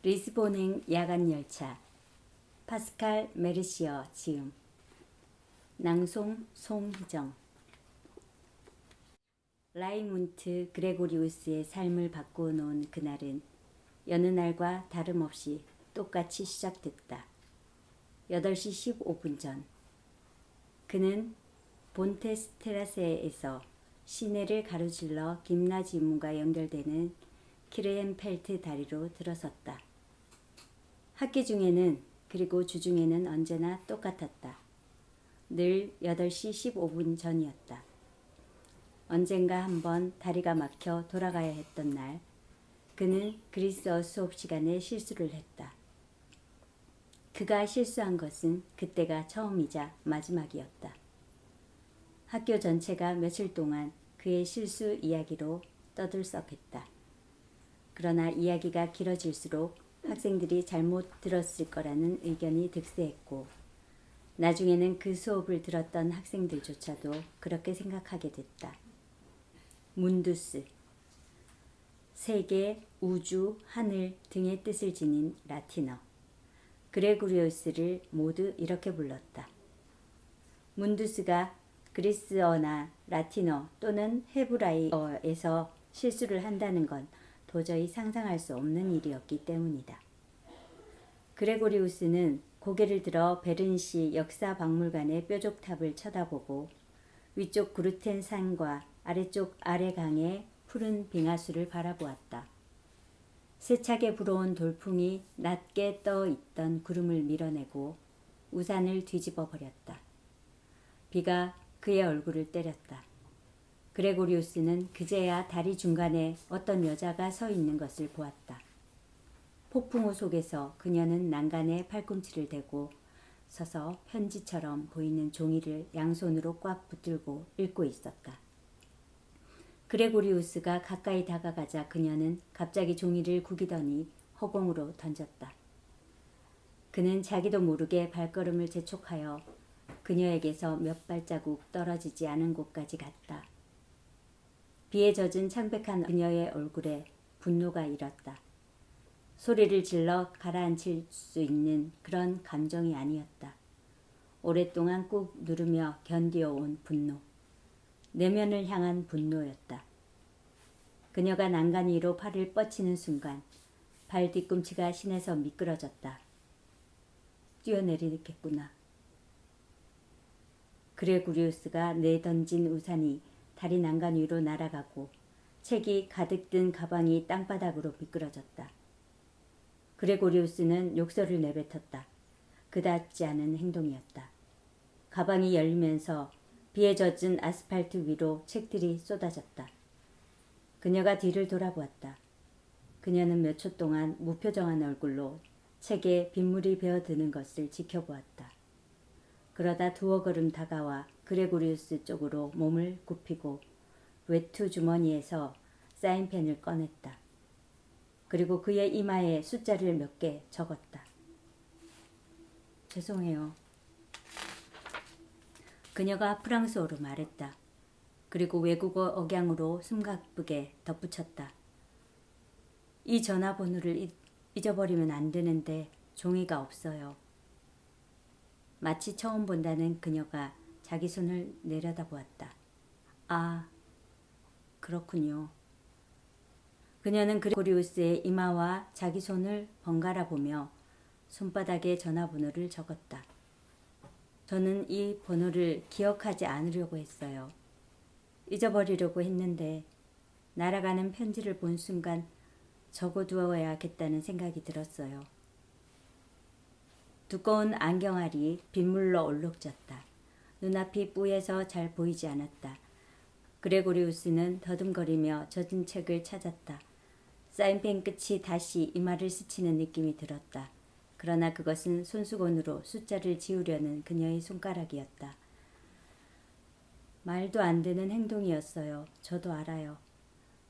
리스본행 야간열차 파스칼 메르시어 지음 낭송 송희정. 라이문트 그레고리우스의 삶을 바꾸어 놓은 그날은 여느 날과 다름없이 똑같이 시작됐다. 8시 15분 전 그는 본테스테라세에서 시내를 가로질러 김나지문과 연결되는 키르헨펠트 다리로 들어섰다. 학기 중에는 그리고 주중에는 언제나 똑같았다. 늘 8시 15분 전이었다. 언젠가 한번 다리가 막혀 돌아가야 했던 날, 그는 그리스어 수업 시간에 실수를 했다. 그가 실수한 것은 그때가 처음이자 마지막이었다. 학교 전체가 며칠 동안 그의 실수 이야기로 떠들썩했다. 그러나 이야기가 길어질수록 학생들이 잘못 들었을 거라는 의견이 득세했고, 나중에는 그 수업을 들었던 학생들조차도 그렇게 생각하게 됐다. 문두스, 세계, 우주, 하늘 등의 뜻을 지닌 라틴어. 그레고리우스를 모두 이렇게 불렀다. 문두스가 그리스어나 라틴어 또는 헤브라이어에서 실수를 한다는 건 도저히 상상할 수 없는 일이었기 때문이다. 그레고리우스는 고개를 들어 베른시 역사박물관의 뾰족탑을 쳐다보고 위쪽 구르텐 산과 아래쪽 아래강의 푸른 빙하수를 바라보았다. 세차게 불어온 돌풍이 낮게 떠 있던 구름을 밀어내고 우산을 뒤집어 버렸다. 비가 그의 얼굴을 때렸다. 그레고리우스는 그제야 다리 중간에 어떤 여자가 서 있는 것을 보았다. 폭풍우 속에서 그녀는 난간에 팔꿈치를 대고 서서 편지처럼 보이는 종이를 양손으로 꽉 붙들고 읽고 있었다. 그레고리우스가 가까이 다가가자 그녀는 갑자기 종이를 구기더니 허공으로 던졌다. 그는 자기도 모르게 발걸음을 재촉하여 그녀에게서 몇 발자국 떨어지지 않은 곳까지 갔다. 비에 젖은 창백한 그녀의 얼굴에 분노가 일었다. 소리를 질러 가라앉힐 수 있는 그런 감정이 아니었다. 오랫동안 꾹 누르며 견디어온 분노. 내면을 향한 분노였다. 그녀가 난간 위로 팔을 뻗치는 순간 발 뒤꿈치가 신에서 미끄러졌다. 뛰어내리겠구나. 그레고리우스가 내던진 우산이 다리 난간 위로 날아가고 책이 가득 든 가방이 땅바닥으로 미끄러졌다. 그레고리우스는 욕설을 내뱉었다. 그답지 않은 행동이었다. 가방이 열리면서 비에 젖은 아스팔트 위로 책들이 쏟아졌다. 그녀가 뒤를 돌아보았다. 그녀는 몇 초 동안 무표정한 얼굴로 책에 빗물이 베어드는 것을 지켜보았다. 그러다 두어 걸음 다가와 그레고리우스 쪽으로 몸을 굽히고 외투 주머니에서 사인펜을 꺼냈다. 그리고 그의 이마에 숫자를 몇 개 적었다. 죄송해요. 그녀가 프랑스어로 말했다. 그리고 외국어 억양으로 숨가쁘게 덧붙였다. 이 전화번호를 잊어버리면 안 되는데 종이가 없어요. 마치 처음 본다는 그녀가 자기 손을 내려다보았다. 아, 그렇군요. 그녀는 그레고리우스의 이마와 자기 손을 번갈아 보며 손바닥에 전화번호를 적었다. 저는 이 번호를 기억하지 않으려고 했어요. 잊어버리려고 했는데 날아가는 편지를 본 순간 적어두어야겠다는 생각이 들었어요. 두꺼운 안경알이 빗물로 얼룩졌다. 눈앞이 뿌예서 잘 보이지 않았다. 그레고리우스는 더듬거리며 젖은 책을 찾았다. 사인펜 끝이 다시 이마를 스치는 느낌이 들었다. 그러나 그것은 손수건으로 숫자를 지우려는 그녀의 손가락이었다. 말도 안 되는 행동이었어요. 저도 알아요.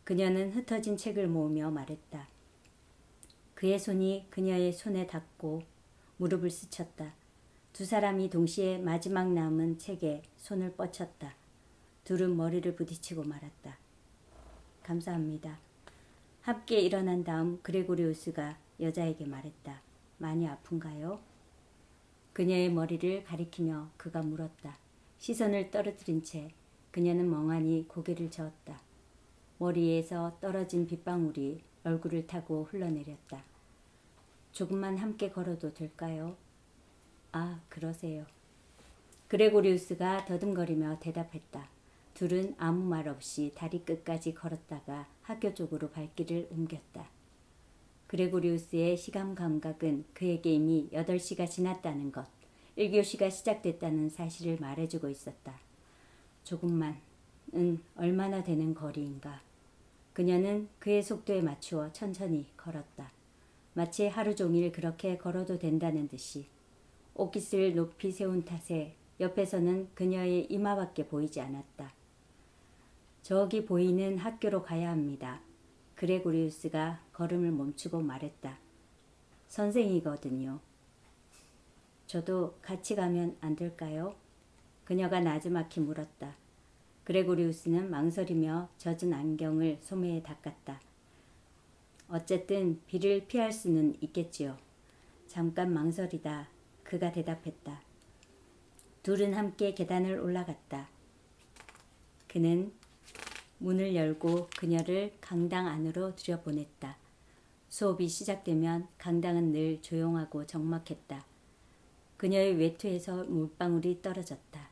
그녀는 흩어진 책을 모으며 말했다. 그의 손이 그녀의 손에 닿고 무릎을 스쳤다. 두 사람이 동시에 마지막 남은 책에 손을 뻗쳤다. 둘은 머리를 부딪히고 말았다. 감사합니다. 함께 일어난 다음 그레고리우스가 여자에게 말했다. 많이 아픈가요? 그녀의 머리를 가리키며 그가 물었다. 시선을 떨어뜨린 채 그녀는 멍하니 고개를 저었다. 머리에서 떨어진 빗방울이 얼굴을 타고 흘러내렸다. 조금만 함께 걸어도 될까요? 아, 그러세요. 그레고리우스가 더듬거리며 대답했다. 둘은 아무 말 없이 다리 끝까지 걸었다가 학교 쪽으로 발길을 옮겼다. 그레고리우스의 시간 감각은 그에게 이미 8시가 지났다는 것, 1교시가 시작됐다는 사실을 말해주고 있었다. 조금만은 얼마나 되는 거리인가. 그녀는 그의 속도에 맞추어 천천히 걸었다. 마치 하루 종일 그렇게 걸어도 된다는 듯이. 옷깃을 높이 세운 탓에 옆에서는 그녀의 이마밖에 보이지 않았다. 저기 보이는 학교로 가야 합니다. 그레고리우스가 걸음을 멈추고 말했다. 선생이거든요. 저도 같이 가면 안 될까요? 그녀가 나지막히 물었다. 그레고리우스는 망설이며 젖은 안경을 소매에 닦았다. 어쨌든 비를 피할 수는 있겠지요. 잠깐 망설이다 그가 대답했다. 둘은 함께 계단을 올라갔다. 그는 문을 열고 그녀를 강당 안으로 들여보냈다. 수업이 시작되면 강당은 늘 조용하고 적막했다. 그녀의 외투에서 물방울이 떨어졌다.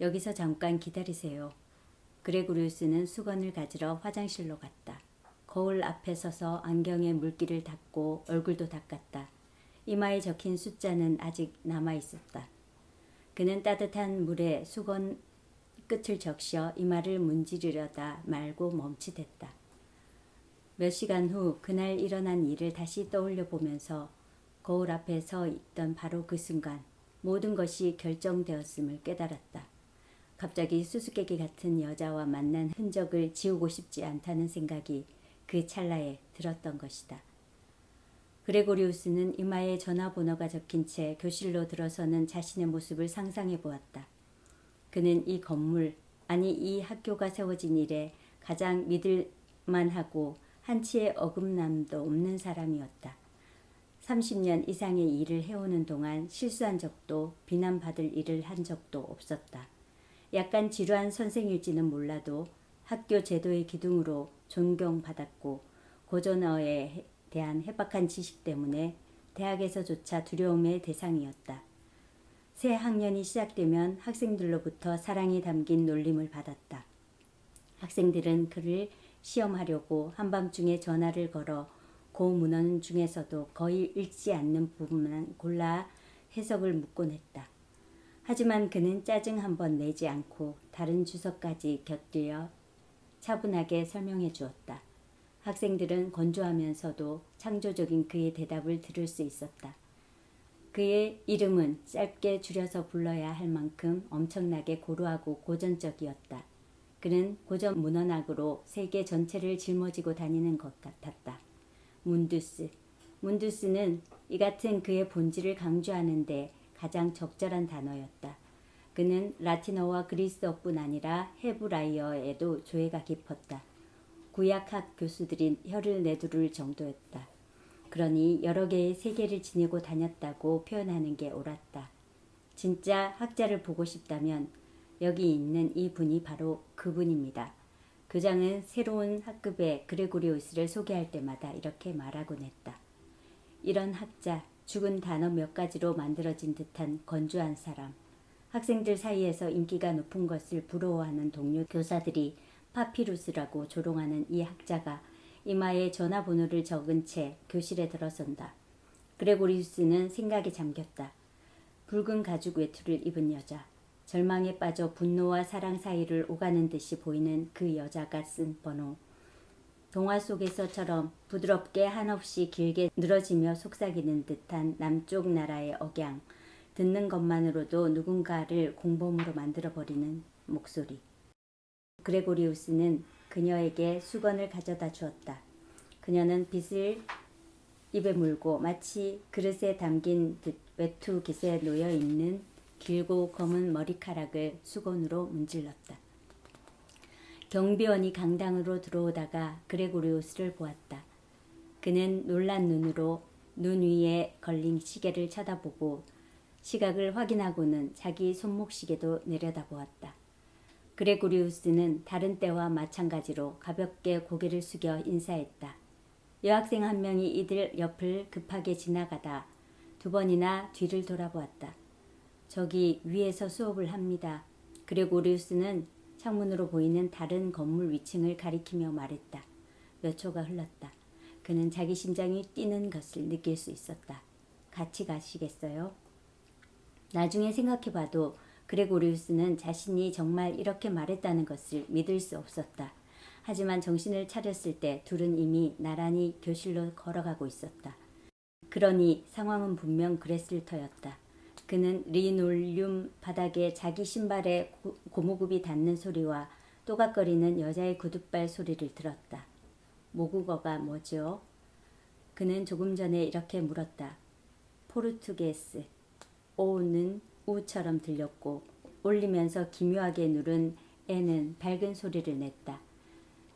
여기서 잠깐 기다리세요. 그레고리우스는 수건을 가지러 화장실로 갔다. 거울 앞에 서서 안경에 물기를 닦고 얼굴도 닦았다. 이마에 적힌 숫자는 아직 남아있었다. 그는 따뜻한 물에 수건 끝을 적셔 이마를 문지르려다 말고 멈칫했다. 몇 시간 후 그날 일어난 일을 다시 떠올려 보면서 거울 앞에 서 있던 바로 그 순간 모든 것이 결정되었음을 깨달았다. 갑자기 수수께끼 같은 여자와 만난 흔적을 지우고 싶지 않다는 생각이 그 찰나에 들었던 것이다. 그레고리우스는 이마에 전화번호가 적힌 채 교실로 들어서는 자신의 모습을 상상해 보았다. 그는 이 건물, 아니 이 학교가 세워진 이래 가장 믿을만하고 한치의 어긋남도 없는 사람이었다. 30년 이상의 일을 해오는 동안 실수한 적도 비난받을 일을 한 적도 없었다. 약간 지루한 선생일지는 몰라도 학교 제도의 기둥으로 존경받았고 고전어에 대한 해박한 지식 때문에 대학에서조차 두려움의 대상이었다. 새 학년이 시작되면 학생들로부터 사랑이 담긴 놀림을 받았다. 학생들은 그를 시험하려고 한밤중에 전화를 걸어 고문헌 중에서도 거의 읽지 않는 부분만 골라 해석을 묻곤 했다. 하지만 그는 짜증 한 번 내지 않고 다른 주석까지 곁들여 차분하게 설명해 주었다. 학생들은 건조하면서도 창조적인 그의 대답을 들을 수 있었다. 그의 이름은 짧게 줄여서 불러야 할 만큼 엄청나게 고루하고 고전적이었다. 그는 고전 문헌학으로 세계 전체를 짊어지고 다니는 것 같았다. 문두스. 문두스는 이 같은 그의 본질을 강조하는데 가장 적절한 단어였다. 그는 라틴어와 그리스어뿐 아니라 헤브라이어에도 조예가 깊었다. 구약학 교수들이 혀를 내두를 정도였다. 그러니 여러 개의 세계를 지니고 다녔다고 표현하는 게 옳았다. 진짜 학자를 보고 싶다면 여기 있는 이 분이 바로 그분입니다. 교장은 새로운 학급에 그레고리우스를 소개할 때마다 이렇게 말하곤 했다. 이런 학자, 죽은 단어 몇 가지로 만들어진 듯한 건조한 사람. 학생들 사이에서 인기가 높은 것을 부러워하는 동료 교사들이 파피루스라고 조롱하는 이 학자가 이마에 전화번호를 적은 채 교실에 들어선다. 그레고리우스는 생각에 잠겼다. 붉은 가죽 외투를 입은 여자. 절망에 빠져 분노와 사랑 사이를 오가는 듯이 보이는 그 여자가 쓴 번호. 동화 속에서처럼 부드럽게 한없이 길게 늘어지며 속삭이는 듯한 남쪽 나라의 억양. 듣는 것만으로도 누군가를 공범으로 만들어버리는 목소리. 그레고리우스는 그녀에게 수건을 가져다 주었다. 그녀는 빗을 입에 물고 마치 그릇에 담긴 듯 외투 깃에 놓여있는 길고 검은 머리카락을 수건으로 문질렀다. 경비원이 강당으로 들어오다가 그레고리우스를 보았다. 그는 놀란 눈으로 눈 위에 걸린 시계를 쳐다보고 시각을 확인하고는 자기 손목시계도 내려다보았다. 그레고리우스는 다른 때와 마찬가지로 가볍게 고개를 숙여 인사했다. 여학생 한 명이 이들 옆을 급하게 지나가다 2번이나 뒤를 돌아보았다. 저기 위에서 수업을 합니다. 그레고리우스는 창문으로 보이는 다른 건물 위층을 가리키며 말했다. 몇 초가 흘렀다. 그는 자기 심장이 뛰는 것을 느낄 수 있었다. 같이 가시겠어요? 나중에 생각해봐도 그레고리우스는 자신이 정말 이렇게 말했다는 것을 믿을 수 없었다. 하지만 정신을 차렸을 때 둘은 이미 나란히 교실로 걸어가고 있었다. 그러니 상황은 분명 그랬을 터였다. 그는 리놀륨 바닥에 자기 신발에 고무굽이 닿는 소리와 또각거리는 여자의 구둣발 소리를 들었다. 모국어가 뭐죠? 그는 조금 전에 이렇게 물었다. 포르투게스. 오는 우처럼 들렸고 올리면서 기묘하게 누른 애는 밝은 소리를 냈다.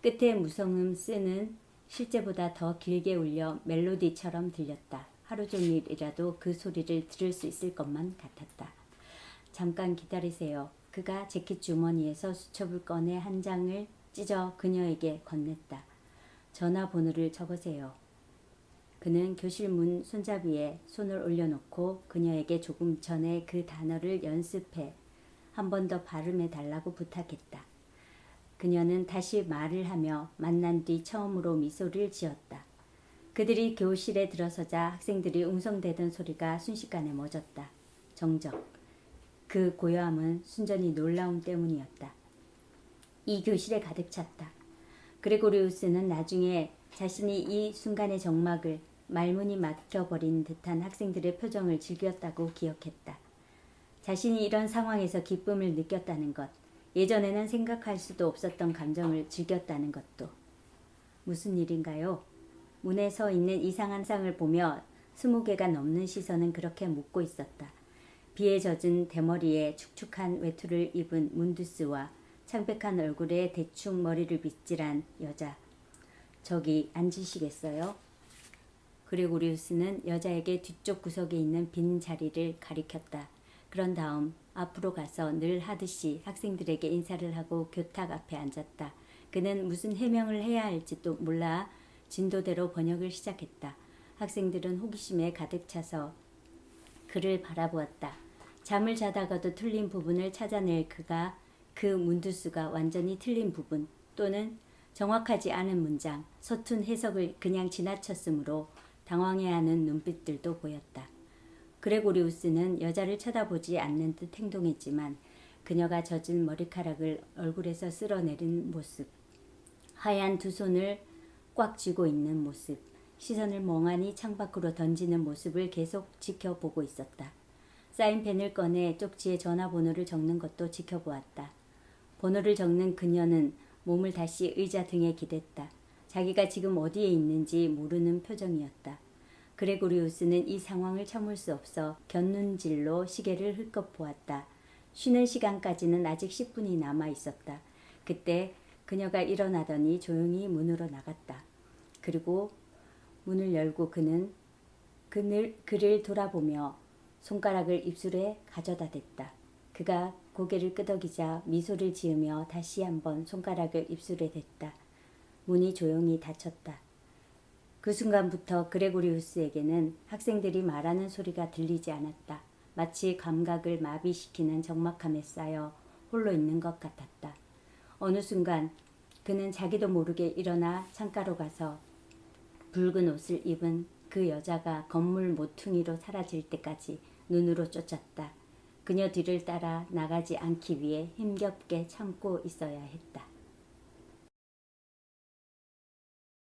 끝에 무성음 쓰는 실제보다 더 길게 울려 멜로디처럼 들렸다. 하루 종일이라도 그 소리를 들을 수 있을 것만 같았다. 잠깐 기다리세요. 그가 재킷 주머니에서 수첩을 꺼내 한 장을 찢어 그녀에게 건넸다. 전화번호를 적으세요. 그는 교실 문 손잡이에 손을 올려놓고 그녀에게 조금 전에 그 단어를 연습해 한 번 더 발음해 달라고 부탁했다. 그녀는 다시 말을 하며 만난 뒤 처음으로 미소를 지었다. 그들이 교실에 들어서자 학생들이 웅성대던 소리가 순식간에 멎었다. 정적. 그 고요함은 순전히 놀라움 때문이었다. 이 교실에 가득 찼다. 그레고리우스는 나중에 자신이 이 순간의 정막을 말문이 막혀버린 듯한 학생들의 표정을 즐겼다고 기억했다. 자신이 이런 상황에서 기쁨을 느꼈다는 것, 예전에는 생각할 수도 없었던 감정을 즐겼다는 것도. 무슨 일인가요? 문에 서 있는 이상한 상을 보며 20개가 넘는 시선은 그렇게 묻고 있었다. 비에 젖은 대머리에 축축한 외투를 입은 문두스와 창백한 얼굴에 대충 머리를 빗질한 여자. 저기 앉으시겠어요? 그레고리우스는 여자에게 뒤쪽 구석에 있는 빈 자리를 가리켰다. 그런 다음 앞으로 가서 늘 하듯이 학생들에게 인사를 하고 교탁 앞에 앉았다. 그는 무슨 해명을 해야 할지도 몰라 진도대로 번역을 시작했다. 학생들은 호기심에 가득 차서 그를 바라보았다. 잠을 자다가도 틀린 부분을 찾아낼 그가 그 문두수가 완전히 틀린 부분 또는 정확하지 않은 문장, 서툰 해석을 그냥 지나쳤으므로 당황해하는 눈빛들도 보였다. 그레고리우스는 여자를 쳐다보지 않는 듯 행동했지만 그녀가 젖은 머리카락을 얼굴에서 쓸어내린 모습, 하얀 두 손을 꽉 쥐고 있는 모습, 시선을 멍하니 창밖으로 던지는 모습을 계속 지켜보고 있었다. 사인펜을 꺼내 쪽지에 전화번호를 적는 것도 지켜보았다. 번호를 적는 그녀는 몸을 다시 의자 등에 기댔다. 자기가 지금 어디에 있는지 모르는 표정이었다. 그레고리우스는 이 상황을 참을 수 없어 곁눈질로 시계를 흘끗 보았다. 쉬는 시간까지는 아직 10분이 남아 있었다. 그때 그녀가 일어나더니 조용히 문으로 나갔다. 그리고 문을 열고 그는 그를 돌아보며 손가락을 입술에 가져다 댔다. 그가 고개를 끄덕이자 미소를 지으며 다시 한번 손가락을 입술에 댔다. 문이 조용히 닫혔다. 그 순간부터 그레고리우스에게는 학생들이 말하는 소리가 들리지 않았다. 마치 감각을 마비시키는 적막함에 쌓여 홀로 있는 것 같았다. 어느 순간 그는 자기도 모르게 일어나 창가로 가서 붉은 옷을 입은 그 여자가 건물 모퉁이로 사라질 때까지 눈으로 쫓았다. 그녀 뒤를 따라 나가지 않기 위해 힘겹게 참고 있어야 했다.